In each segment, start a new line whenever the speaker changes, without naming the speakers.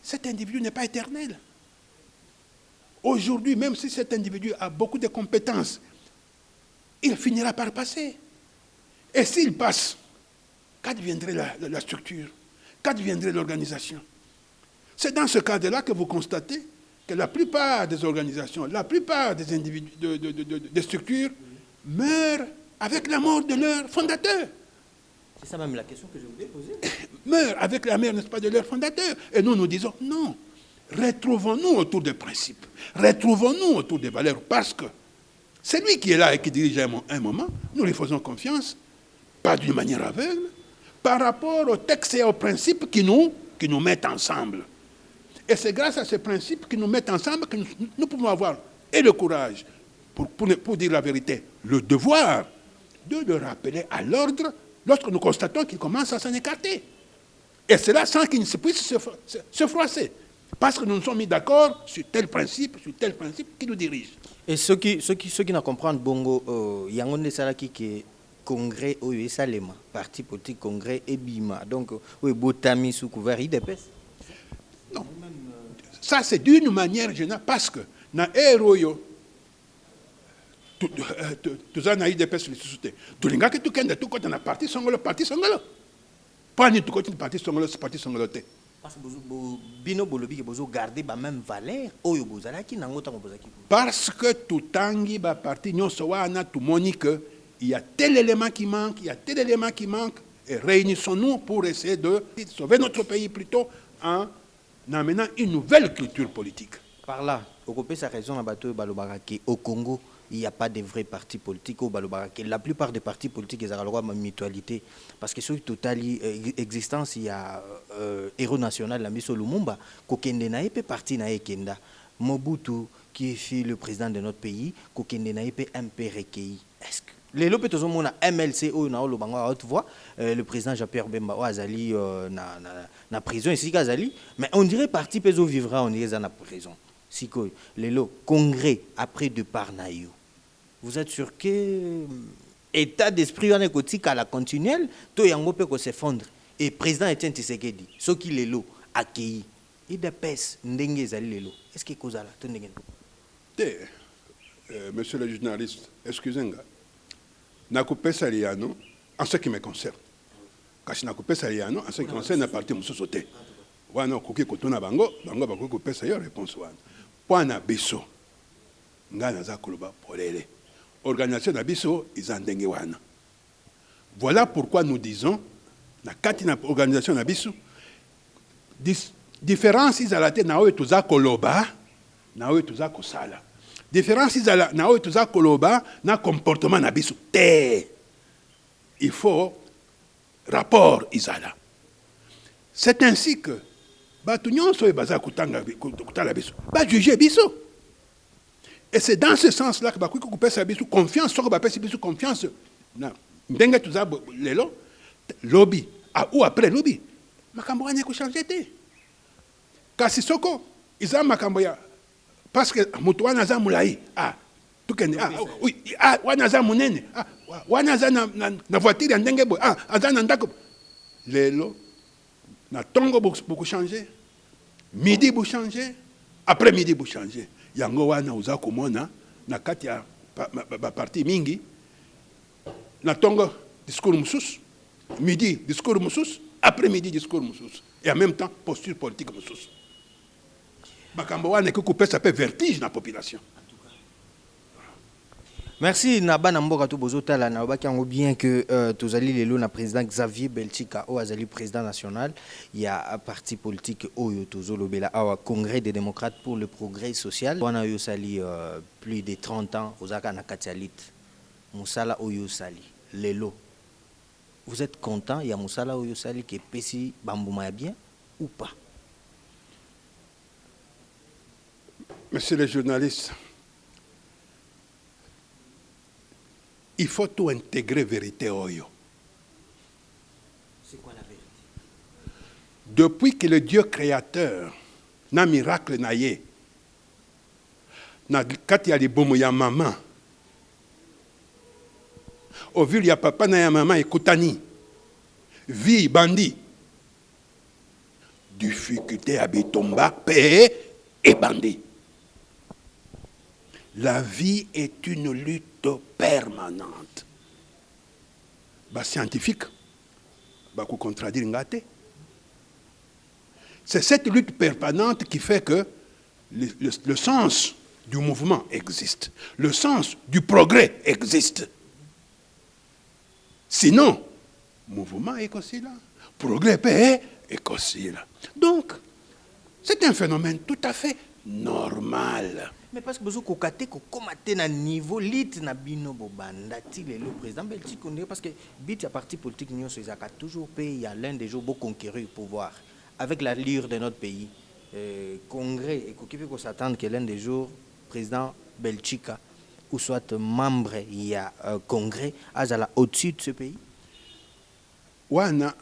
cet individu n'est pas éternel. Aujourd'hui, même si cet individu a beaucoup de compétences, il finira par passer. Et s'il passe, qu'adviendrait la structure? Qu'adviendrait l'organisation? C'est dans ce cadre-là que vous constatez que la plupart des organisations, la plupart des individus, des structures meurent avec la mort de leur fondateur.
C'est ça même la question que je voulais poser.
Meurent avec la mort, n'est-ce pas, de leur fondateur. Et nous, nous disons non. Retrouvons-nous autour des principes. Retrouvons-nous autour des valeurs. Parce que c'est lui qui est là et qui dirige un moment. Nous lui faisons confiance, pas d'une manière aveugle, par rapport aux textes et aux principes qui nous mettent ensemble. Et c'est grâce à ces principes qui nous mettent ensemble que nous pouvons avoir et le courage, pour dire la vérité, le devoir de le rappeler à l'ordre lorsque nous constatons qu'il commence à s'en écarter. Et cela sans qu'il ne puisse se froisser. Parce que nous nous sommes mis d'accord sur tel principe qui nous dirige.
Et ceux qui ne comprennent bongo, il y a un salaki qui est congrès au Salema, parti politique congrès et Bima. Donc, oui, Botami sous couvert IDPS.
Non. Ça, c'est d'une manière générale, parce que dans Eroyo, tout ça, dans IDPS, les sociétés, tout le monde qui tout côté dans la partie songolo. Pas ni tout côté parti songolo, c'est parti songolo.
Parce que Bino Bolobi qui besoin garder la même valeur, Oyo Bozalaki, Nangotan Bozaki.
Parce que tout tangi ba parti nyon sowana tout monique, il y a tel élément qui manque, et réunissons-nous pour essayer de sauver notre pays plutôt en amenant une nouvelle culture politique.
Par là, au côté sa raison à bateau Balobaraki, au Congo, il n'y a pas de vrais partis politiques au Balobaraki. La plupart des partis politiques, ils ont le droit à mutualité. Parce que sur une totale existence, il y a héros national, la Misso Lumumba, Kokende Naepe, parti Naekenda. Mobutu, qui est le président de notre pays, Kokende Naepe, MP recueilli. Est-ce que les lopes tous mon MLC ou na olobango à haute voix le président Jean-Pierre Bemba Azali na prison ici Azali, mais on dirait parti peso vivra on dirait na prison. Siko les lo congrès après de Parnaïo. Vous êtes sûr que état d'esprit on est côté à la continuelle to yango pe ko s'effondre et président Etienne Tshisekedi ce qui les lo accueilli et de pes ndenge ezali les lo. Est-ce que kozala to ndenge?
Monsieur le journaliste, excusez-moi. Nakupesa liano en ce qui me concerne. Kasi nakupesa liano en ce qui concerne la partie musosote. Wana koki kotuna bango bako kupesa yo réponse wana. Poana biso ngana za koloba polele. Organisation na biso izandenge wana. Voilà pourquoi nous disons na kati na organisation na biso différence izalate na oyo tuza koloba na oyo tuza kosala. Différence izala na oyo tuza koloba na comportement na biso te. Il faut rapport izala. C'est ainsi que batu nyonso e baza kutanga kutala biso ba juger biso. Et c'est dans ce sens là que ba kuko kupesa biso confiance soko ba pesa biso confiance na ndenge tuza lelo lobby ou après lobby makambo anya ko changer te. Kasi soko iza makambo ya parce que mutu wana za mulai tukende oui wana za munene wana za na voiture ndenge bo aza na ndako lelo na tongo beaucoup changer midi bu changer après midi bu changer yango wana uza komona na kati ya ba parti mingi na tongo discours mususu midi discours mususu après midi discours mususu et en même temps posture politique mususu. Ça peut vertige la population.
Merci Naba Mboka to bozotala na obaki yango bien que tozali lelo na président Xavier Belchika o azali président national, il y a un parti politique oyo tozolobela awa Congrès des démocrates pour le progrès social. On a eu sali plus de 30 ans aux na katialit. Musala oyo sali lelo. Vous êtes content il y a Musala oyo sali qui pesi bambuma bien ou pas?
Monsieur le journaliste, il faut tout intégrer vérité oyo.
C'est quoi la vérité?
Depuis que le Dieu créateur n'a miracle naye, na kati ya libomo ya maman, au vu ya papa na ya maman ekutani, vie bandi. difficulté à Bitomba, paix et bandit. La vie est une lutte permanente. Bah, scientifique, bah, contredire ngate. C'est cette lutte permanente qui fait que le sens du mouvement existe. Le sens du progrès existe. Sinon, mouvement est aussi là. Progrès, paix est aussi là. Donc, c'est un phénomène tout à fait normal.
Mais parce que vous avez commenté à niveau lit na bino bobandati le président Belgique parce que bit ya parti politique nous a toujours payé il y a l'un des jours beau conquérir le pouvoir avec la lure de notre pays congrès et qui peut s'attendre que l'un des jours président Belgique ou soit membre il y a congrès azala au-dessus de ce pays.
Wana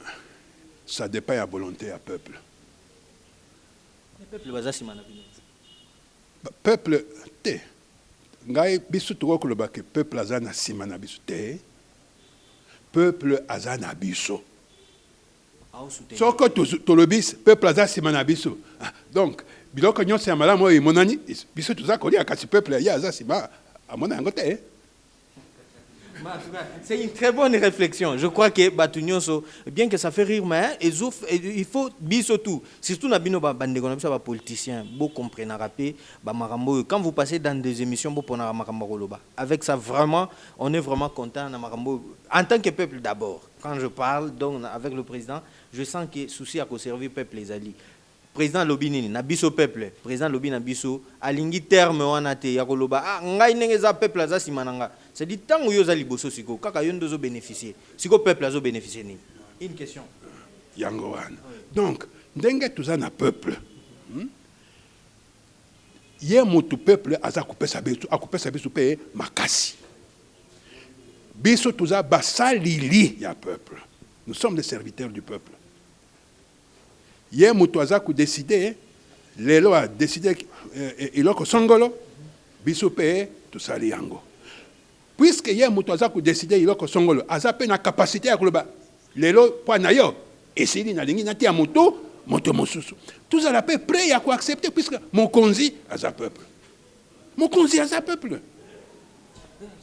ça dépend de la volonté du peuple.
Le peuple va simana bino.
Peuple te ngai biso tokoloba ke peuple aza na sima na biso te peuple aza na biso soko tolobi peuple aza sima na biso donc biloko nyonso ya malamu oyo emonani biso toza kolia kasi peuple ye aza sima amona yango te.
C'est une très bonne réflexion. Je crois que Batunyoso, bien que ça fait rire, mais il faut biso tout. Surtout na bino bandeko na biso ba politicien, beau comprendre rapé, ba marambo. Quand vous passez dans des émissions beau pona marambo koloba. Avec ça vraiment, on est vraiment content na marambo en tant que peuple d'abord. Quand je parle donc avec le président, je sens que souci à conserver peuple les alliés. Président Lobinini, na biso peuple, président Lobi na biso, alingi terme wana te ya koloba ngai ndenge za peuple aza simananga. C'est dit tant que vous avez liboso siko, kaka yondo zo bénéficier. Siko peuple azo bénéficier ni. Une question.
Yango wana. Donc, ndenge tuza na peuple. Ye motu peuple aza kupesa biso pe makasi. Biso tuza basalili ya peuple. Nous sommes des serviteurs du peuple. Ye motu aza ku décider, lelo a décider iloko songolo, biso pe tusali yango. Puisque hier moto aza ko décider iloko songolo aza pe na capacité ya koloba lelo po na yo esili na lingi na tia moto mosusu tous ala pe prêt ya ko accepter puisque mokonzi aza peuple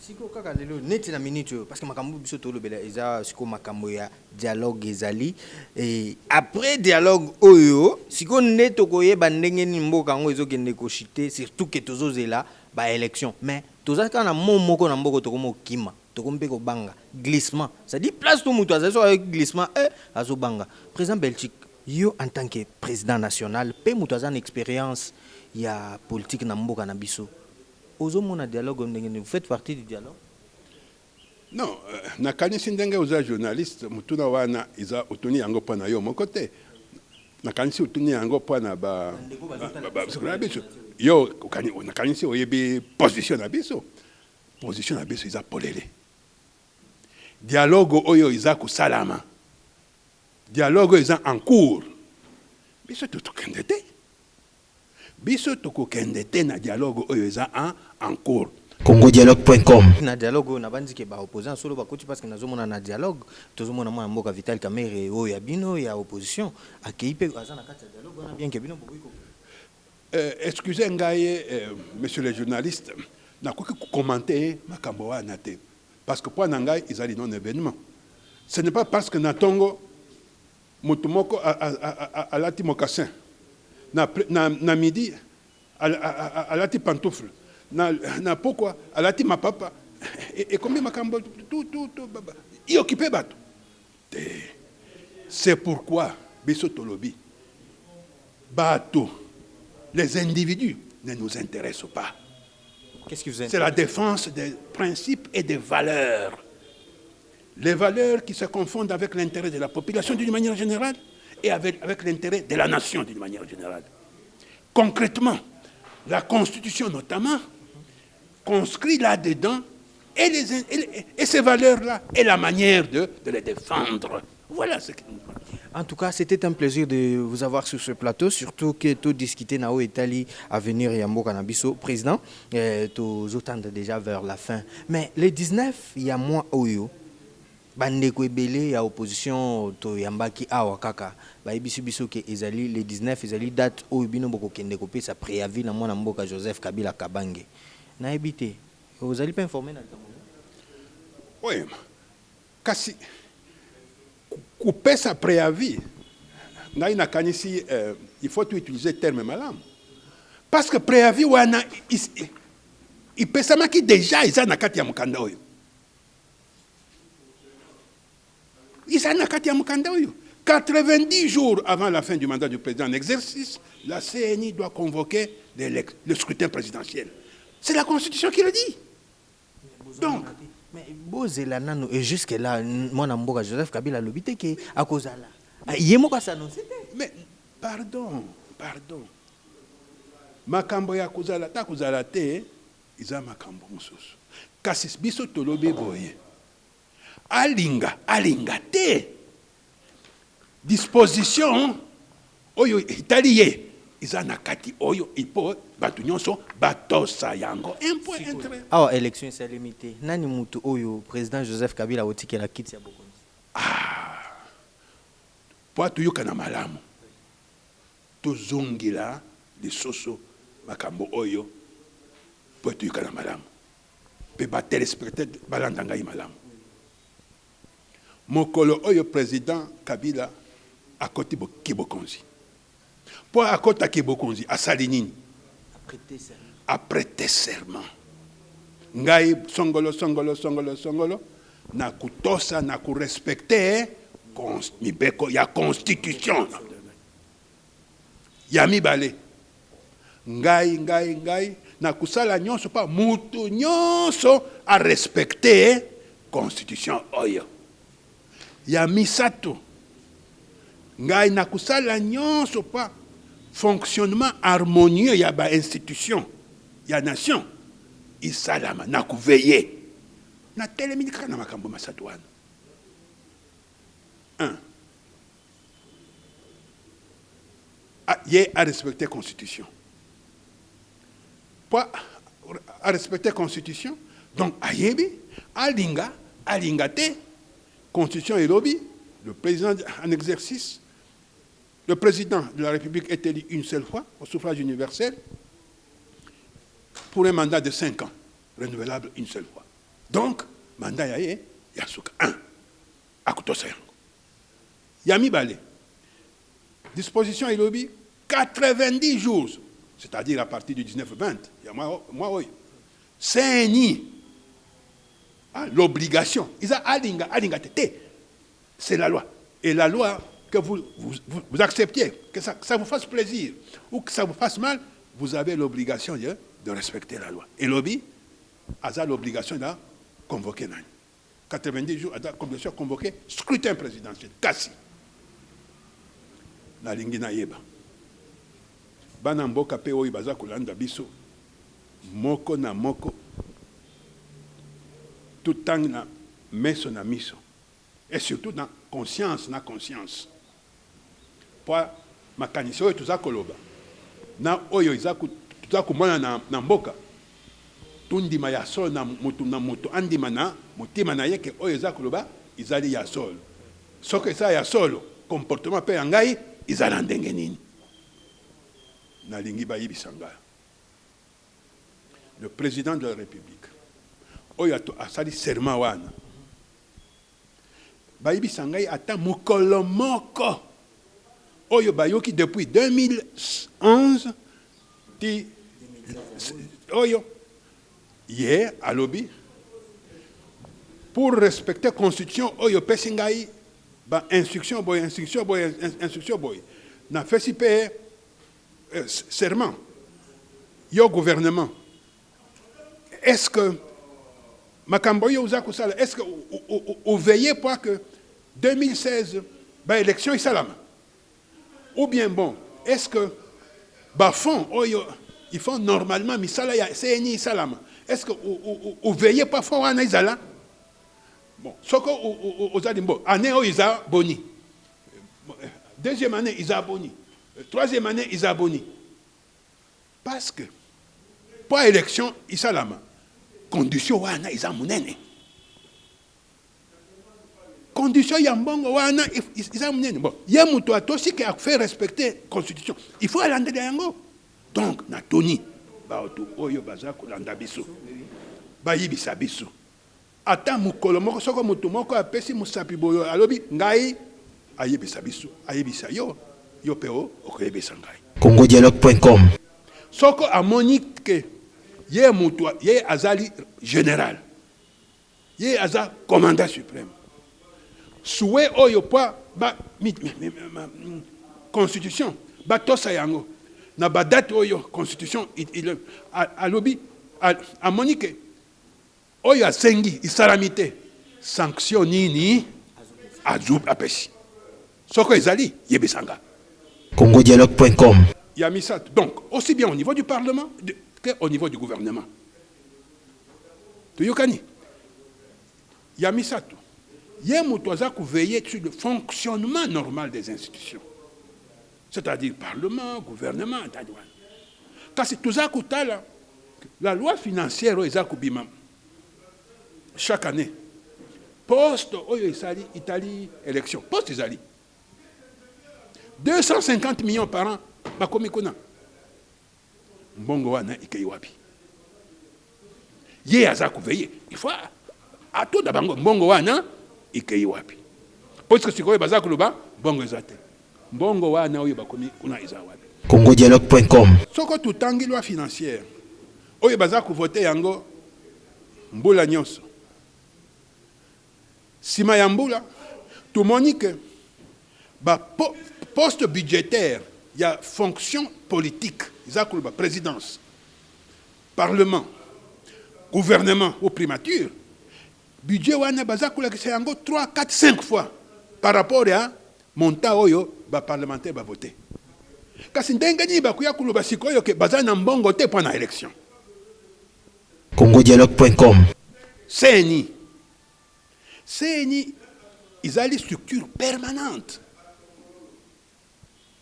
siko kaka lelo neti na minute parce que makambo biso to lobela eza siko makambo ya dialogue ezali et après dialogue oyo siko neto koyeba ndenge ni mboka ngo ezokende ko chiter surtout que tozozela ba élection mais tozaka na momoko na mboko tokomo kima tokombe ko banga glissement ça dit place tout mutu azaso avec glissement azo banga président Belgique yo en tant que président national pe mutu azana expérience ya politique na mboka na biso ozomona dialogue ndenge vous faites partie du dialogue.
Non nakanisi ndenge oza journaliste mutuna wana iza utuni yango pana yo mokote nakanisi utuni yango pana ba biso yo nakanisi oyebi position na biso iza polele dialogue oyo iza kusalama dialogue iza en cours biso tokokende te na dialogue oyo iza en cours.
congodialogue.com
na dialogue na bandi ke ba opposant solo ba kuti parce que nazomona na dialogue tozomona mwana mboka Vital Kamerhe oyo ya bino ya opposition akeipe azana kati ya dialogue na bien ke bino bokoiko.
Excusez ngai monsieur le journaliste nakoki commenter makambo wana te parce que pour ngai izali non événement. Ce n'est pas parce que natongo mutumoko alati mocassin na midi alati pantoufle na pourquoi alati mapapa et combien makambo tout y occuper bato. C'est pourquoi biso tolobi bato les individus ne nous intéressent pas.
Qu'est-ce qui vous intéresse?
C'est la défense des principes et des valeurs. Les valeurs qui se confondent avec l'intérêt de la population d'une manière générale et avec l'intérêt de la nation d'une manière générale. Concrètement, la Constitution notamment conscrit là-dedans et ces valeurs-là et la manière de les défendre. Voilà ce que nous parlons.
En tout cas, c'était un plaisir de vous avoir sur ce plateau, surtout que tout discuter Nao Italie à venir Yambo Kanabiso, président, tous autant déjà vers la fin. Mais les 19, il y a moins Oyo, bandeko ebele ya opposition to yambaki awa kaka bayebi biso ke ezali le 19 ezali date oyo bino bokokende kopesa préavis na mwana mboka Joseph Kabila Kabange nayebi te ozali pas informé na likambo
oui kasi kopesa préavis ngai nakanisi il faut utiliser terme malamu parce que préavis wana ipesamaki déjà eza na kati ya mukanda oyo eza na kati ya mukanda oyo 90 jours avant la fin du mandat du président en exercice, la CNI doit convoquer le scrutin présidentiel. C'est la Constitution qui le dit. Donc,
mais bozela nano et jusque là mwana mboka Joseph Kabila lobite ke akozala. Yemo ka s'annoncer.
Mais pardon. Makambo ya kozala ta kozala te iza makambo mususu. Kasi biso tolobe boye. Alinga te. Disposition oyo italiye iza na kati oyo ipo batu nyonso batosa yango un point intérêt.
Awa élection c'est limité. Nani mutu oyo président Joseph Kabila otikela kiti ya bokonzi.
Po tuyuka na malamu. Tozongila lisoso makambo oyo po tuyuka na malamu. Pe ba téléspectateur balanda ngai malamu. Mokolo oyo président Kabila akoti kibokonzi. Pour akota kibokonzi asali nini? Aprete serment. Ngai songolo na kutosa na kurespecte mibeko ya constitution. Ya mibale. Ngai na kusala nyonso pa mutu nyonso a respecter constitution oyo. Ya misato. Ngai na kusala nyonso pa fonctionnement harmonieux ya ba institution ya nation isalama na kuveiller na telemi kaka na makambo masato wana. 1. Ye a respecter constitution. Pas à respecter constitution. Donc ayebi alinga te constitution et lobby. Le président en exercice, le président de la République est élu une seule fois au suffrage universel pour un mandat de 5 ans, renouvelable une seule fois. Donc, mandat yaye yasuka 1. Akutosa yango. Yami Balé. Disposition et lobby 90 jours, c'est-à-dire à partir du 19-20. Moi, c'est l'obligation. Ils ont alinga tete. C'est la loi. Et la loi, que vous acceptiez, que ça vous fasse plaisir ou que ça vous fasse mal, vous avez l'obligation de respecter la loi. Et lobby a l'obligation de convoquer. 90 jours, a l'obligation de convoquer scrutin présidentiel. Kassi. La lingina yeba. Bana mboka pe oyi baza kolanda biso. Moko na moko. Tout temps na meso na miso. Et surtout dans conscience. Pour ma kanisi oyo tuza koloba. Na oyo tuza kumona na mboka. Tundima ya sol na mutu andima na mutima na yeke oyo za koloba izali ya sol. Soke sa ya solo comportement pe yangai izala ndenge nini. Na lingi ba yibi sanga. Le président de la République oyo asali serment wana. Bayibi sangai ata mukolo moko oyo bayoki depuis 2011 ti oyo hier à lobby pour respecter constitution oyo pesingai ba instruction boy na fait si pe serment yo gouvernement est-ce que makambo yo uza kusala est-ce que vous veillez pour que 2016 ba élection isalama ou bien bon est-ce que ba fond oyo ils font normalement misala ya CNI isalama est-ce que vous veillez pas fond wana izala bon soko ozali mbo année oyo iza boni deuxième année iza boni troisième année iza boni parce que pour élection isalama condition wana iza munene condition ya mbongo wana isa munene bon ye muto atosi ke faire respecter constitution il faut alandela yango donc na toni ba oto oyo baza kolanda biso ba yibisa biso ata mukolo moko soko mutu moko apesi musapi boyo alobi ngai ayebisa biso ayebisa yo peo okoyebisa ngai
congodialogue.com
soko amoni ke ye mutu ye azali général ye aza commandant suprême souhait oyo pa ba constitution ba tosa yango na ba date oyo constitution il alobi a monique oyo asengi isalamité sanction nini azub apesi soko ezali yebisanga
congodialogue.com
ya misat donc aussi bien au niveau du parlement qu'au niveau du gouvernement tuyokani ya misatu il faut veiller sur le fonctionnement normal des institutions. C'est-à-dire Parlement, gouvernement, car c'est tout ça la loi financière chaque année, poste Italie, élection, poste Italie. 250 millions par an, Mbongo wana ikeiwapi. Ye azaku veiller. Il faut à tout d'abord Mbongo wana ikei wapi parce que sikoyo baza kuluba bongo ezate mbongo wana oyo bakomi kuna eza wapi
congodialogue.com
soko tutangi loi financière oyo baza ku voter yango mbula nyonso sima ya mbula tumoni ke ba poste budgétaire ya fonction politique eza kuluba présidence parlement gouvernement ou primature budget wana baza kolakisa yango 3, 4, 5 fois par rapport à montant oyo ba parlementaire ba voter. Kasi ndenge ni bakuya kuluba sikoyo ke baza na mbongo te pour na élection.
congodialogue.com
CNI izali structure permanente.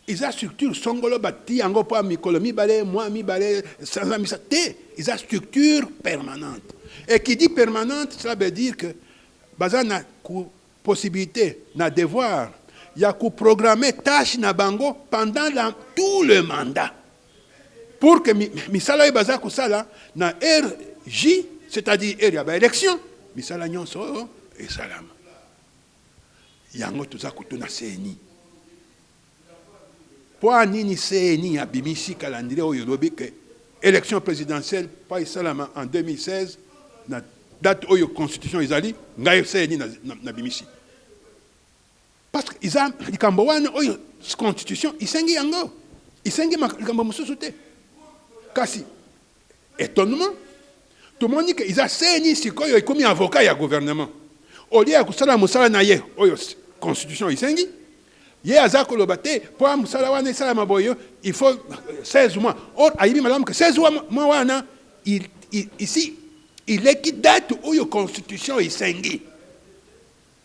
Isa structure songolo bati yango po mikolo mibale moi mibale sans amisa te isa structure permanente. Et qui dit permanente, cela veut dire que baza na possibilité, na devoir, il y a programmer tâche na bango pendant tout le mandat. Pour que misala baza kusala na RJ, c'est-à-dire area ba élection, misala nyonso et salam. Yango tuza kutuna CNI. Pour nini CNI abimisi calendrier oyo lobi que élection présidentielle pa salama en 2016 na date oyo constitution izali ngai CNI na bimisi parce que iza likambo wana oyo constitution isengi yango isengi likambo mususu te kasi étonnement tout le monde dit que iza CNI sikoyo ikomi avocat ya gouvernement au lieu ya kusala musala na ye oyo constitution isengi ye aza koloba te po musala wana isala maboyo il faut 16 mois or ayibi malamu que 16 mois wana ici il est qui date où la constitution est sengi.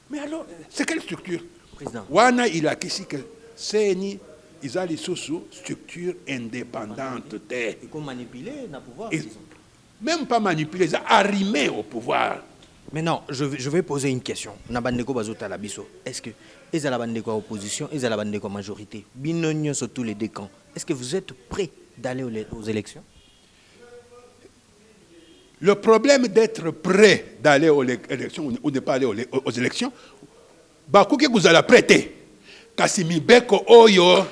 Mais alors, c'est quelle structure?
Président.
Wana il a qu'ici que CNI, ils ont les structure indépendante.
Il faut manipuler le pouvoir.
Même pas manipuler, ils ont arrimé au pouvoir.
Maintenant, je vais poser une question. Est-ce que ils ont la opposition, ils ont la majorité, binonio sur tous les deux camps. Est-ce que vous êtes prêts d'aller aux élections?
Le problème d'être prêt d'aller aux élections ou de ne pas aller aux élections, bakuki vous allez prêter. Kasi mibeko oyo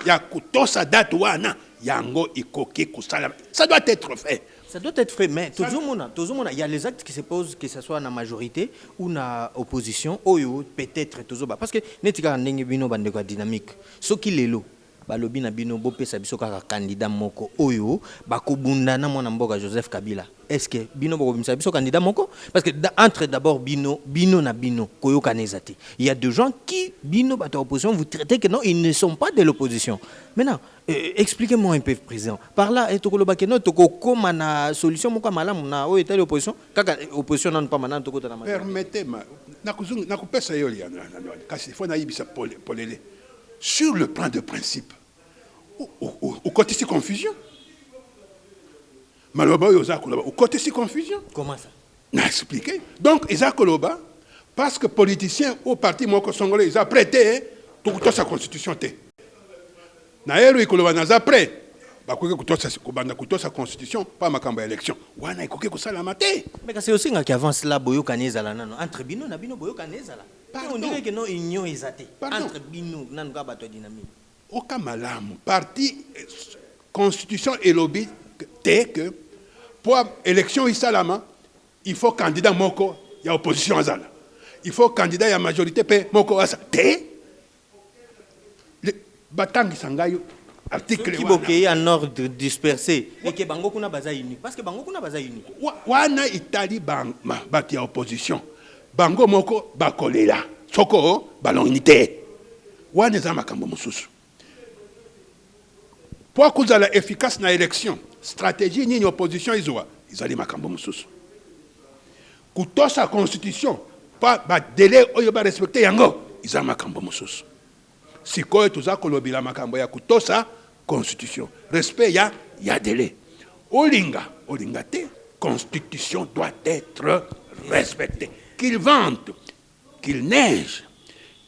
ya kutosa date wana yango ikoki kusala. Ça doit être fait.
Ça doit être fait, mais tout le monde, il y a les actes qui se posent, que ce soit dans la majorité ou dans l'opposition, oyo peut-être tout ça. Parce que netika ndenge bino bande kwa dynamique. Ce qui est là. Balobi na bino bo pesa biso kaka candidat moko oyo bakobunda na mwana mboka Joseph Kabila. Est-ce que bino bo bimisa biso candidat moko parce que entre d'abord bino na bino koyo kanezati. Il y a des gens qui bino bato opposition vous traitez que non ils ne sont pas de l'opposition. Maintenant expliquez-moi un peu président. Par là et tokoloba que non toko koma na solution moko malamu na oyo telle opposition kaka opposition non pas maintenant toko na
permettez-moi na kupesa yo ya kasi fo na yibisa polele sur le plan de principe. Au côté de confusion. Maloba au côté de confusion.
Comment ça?
N'a expliqué. Donc, Isakoloba, Parce que politiciens au parti moko songolais, ils ont prêté pour sa constitution. Naero ikoloba naza prêt. Bakoke kutosa constitution, pas makamba élection. Wana ikoke kusala mate.
Mais c'est aussi qui avance là boyo kanezala nano entre bino na bino boyo kanezala. On dirait que non union ezate entre bino nanu ka bato dynamique.
Oka malamu parti constitution et lobby te que pour élection isalama, il faut candidat moko ya opposition azala. Il faut candidat ya majorité pe moko asa te. Batangi sangayo article
qui bokeye en ordre dispersé et que bango kuna baza uni parce que bango kuna baza uni
wana itali bati ya opposition bango moko bakolela soko balonité wana za makambo mususu pour kuzala efficace na élection stratégie ni opposition izwa izali makambo mususu kutosa constitution pas ba délai oyo ba respecter yango izali makambo mususu sikoyo tuza kolobila makambo ya kutosa constitution. Respect, il y a délai. Olinga te, constitution doit être respectée. Qu'il vente, qu'il neige,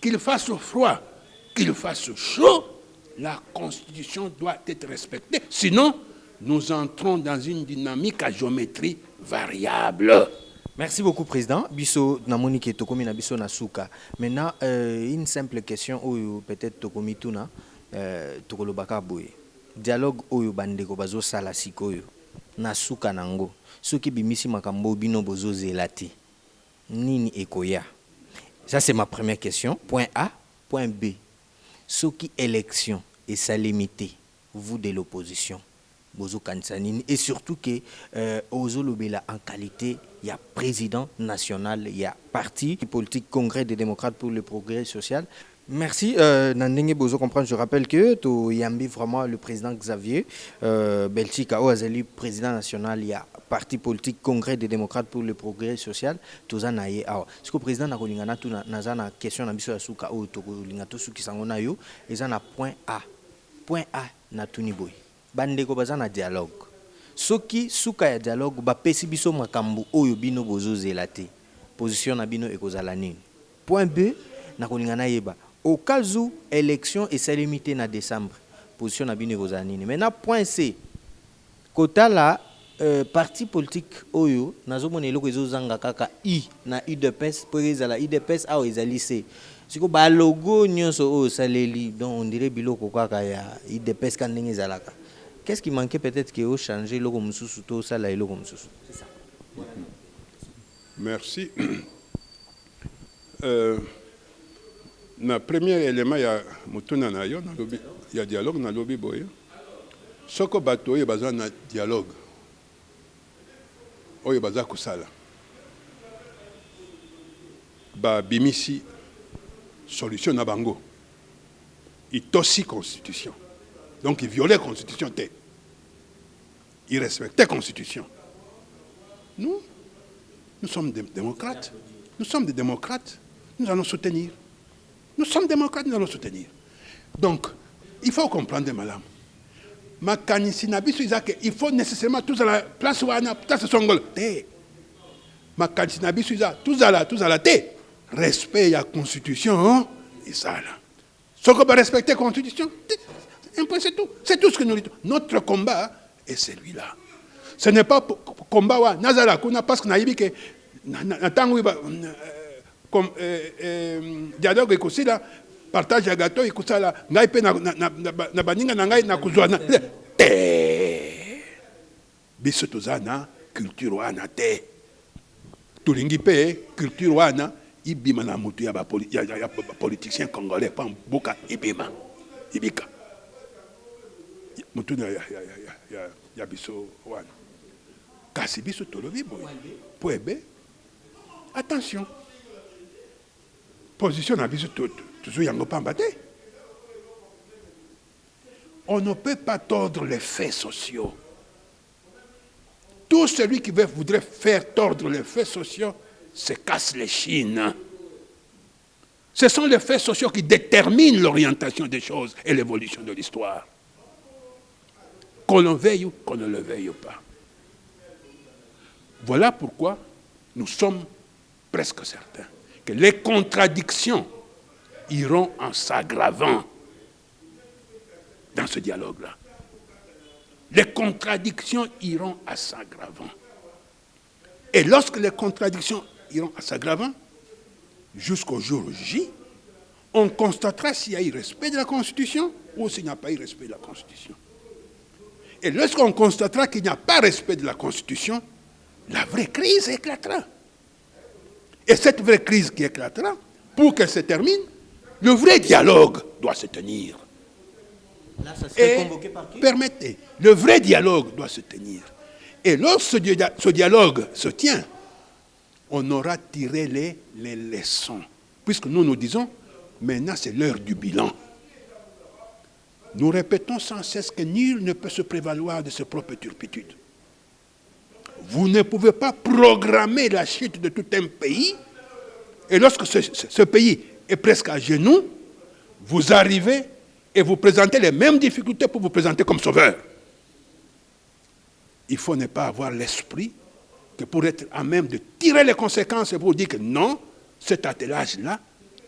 qu'il fasse froid, qu'il fasse chaud, la constitution doit être respectée. Sinon, nous entrons dans une dynamique à géométrie variable.
Merci beaucoup, Président. Bisso Namoni qui est Tokomi na Bisso Nasuka. Maintenant, une simple question, ou peut-être Tokomi Tuna. Tokolobaka boye dialogue oyo bandeko bazo sala sikoyo na suka nango soki bimisi makambo bino bozo zelati nini ekoya. Ça c'est ma première question. Point A. Point B, soki élection et sa limité vous de l'opposition bozo kanisa nini et surtout que ozo lobela en qualité il y a président national, il y a parti politique Congrès des démocrates pour le progrès social. Merci. Nandenge Bozo comprendre, je rappelle que tu yambi vraiment le président Xavier Belchika Oazeli, président national, il y a parti politique Congrès des démocrates pour le progrès social. Tozanaye awa. Ce que le président na kolingana tu na na question na biso ya suka o to kolingato suki sangona yo, ezana point A. Point A na tuniboy. Bandeko bazana dialogue. Soki suka ya dialogue ba pesi biso makambu oyo bino bozo zelate. Position na bino ekozala nini. Point B na kolingana yeba. Au cas où élection est limitée en décembre, position na bino ekozala nini. Maintenant point C. Kota la parti politique oyo nazomona eloko ezozanga kaka I na UDPS pour ezala UDPS a ezali C. Siko ba logo nyonso oyo saleli donc on dirait biloko kaka ya UDPS kan ndenge ezalaka. Qu'est-ce qui manquait peut-être que au changer logo mususu to sala eloko mususu. C'est ça.
Merci. Le premier élément, il y a il y a dialogue dans le lobby. Ce que bateau, il y a besoin de dialogue. Il y a besoin de ça. Bimisi, solution na bango. Il tossi constitution. Donc il violait la constitution. Il respectait la constitution. Nous sommes des démocrates. Nous sommes des démocrates. Nous allons soutenir. Nous sommes démocrates, nous allons soutenir. Donc, il faut comprendre, madame. Il faut nécessairement tous à la place où on a place Songol. Tous à la tête. Respect à la Constitution. Et ça là. Ce qu'on va respecter la Constitution, c'est tout. C'est tout ce que nous disons. Notre combat est celui-là. Ce n'est pas combat Nazala, parce qu'on a dit que comme dialogue ekosi la partage ya gâteau ekosa la ngai pe na baninga na ngai na kuzwana biso tozana culture wana te tulingi pe culture wana ibima na mutu ya politicien congolais pa boka ibima ibika mutu ya biso wana kasi biso tolobi boy poebe attention. Position à biso toujours yango pambate. On ne peut pas tordre les faits sociaux. Tout celui qui voudrait faire tordre les faits sociaux se casse les chines. Ce sont les faits sociaux qui déterminent l'orientation des choses et l'évolution de l'histoire. Qu'on le veuille ou qu'on ne le veuille pas. Voilà pourquoi nous sommes presque certains que les contradictions iront en s'aggravant dans ce dialogue-là. Les contradictions iront en s'aggravant. Et lorsque les contradictions iront en s'aggravant, jusqu'au jour J, on constatera s'il y a eu respect de la Constitution ou s'il n'y a pas eu respect de la Constitution. Et lorsqu'on constatera qu'il n'y a pas respect de la Constitution, la vraie crise éclatera. Et cette vraie crise qui éclatera, pour qu'elle se termine, le vrai dialogue doit se tenir.
Là, ça serait convoqué par qui?
Permettez, le vrai dialogue doit se tenir. Et lorsque ce dialogue se tient, on aura tiré les leçons. Puisque nous disons, maintenant c'est l'heure du bilan. Nous répétons sans cesse que nul ne peut se prévaloir de ses propres turpitudes. Vous ne pouvez pas programmer la chute de tout un pays, et lorsque ce pays est presque à genoux, vous arrivez et vous présentez les mêmes difficultés pour vous présenter comme sauveur. Il faut ne pas avoir l'esprit que pour être à même de tirer les conséquences et pour dire que non, cet attelage-là,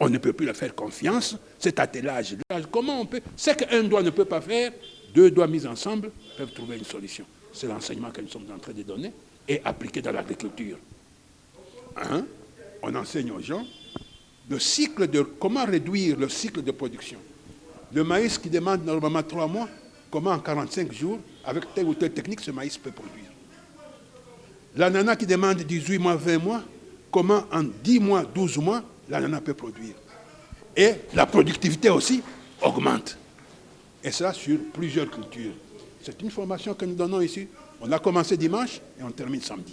on ne peut plus leur faire confiance, cet attelage-là, comment on peut... Ce qu'un doigt ne peut pas faire, deux doigts mis ensemble peuvent trouver une solution. C'est l'enseignement que nous sommes en train de donner et appliquer dans l'agriculture. On enseigne aux gens le cycle de... Comment réduire le cycle de production. Le maïs qui demande normalement 3 mois, comment en 45 jours, avec telle ou telle technique, ce maïs peut produire. L'ananas qui demande 18 mois, 20 mois, comment en 10 mois, 12 mois, l'ananas peut produire. Et la productivité aussi augmente. Et ça sur plusieurs cultures. C'est une formation que nous donnons ici. On a commencé dimanche et on termine samedi.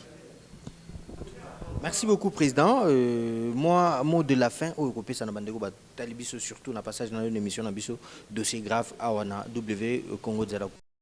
Merci beaucoup, Président. Moi, mot de la fin, au Européen, ça n'a pas de surtout dans le passage dans une émission, dans dossier grave, Awana, W, Congo Dialogue.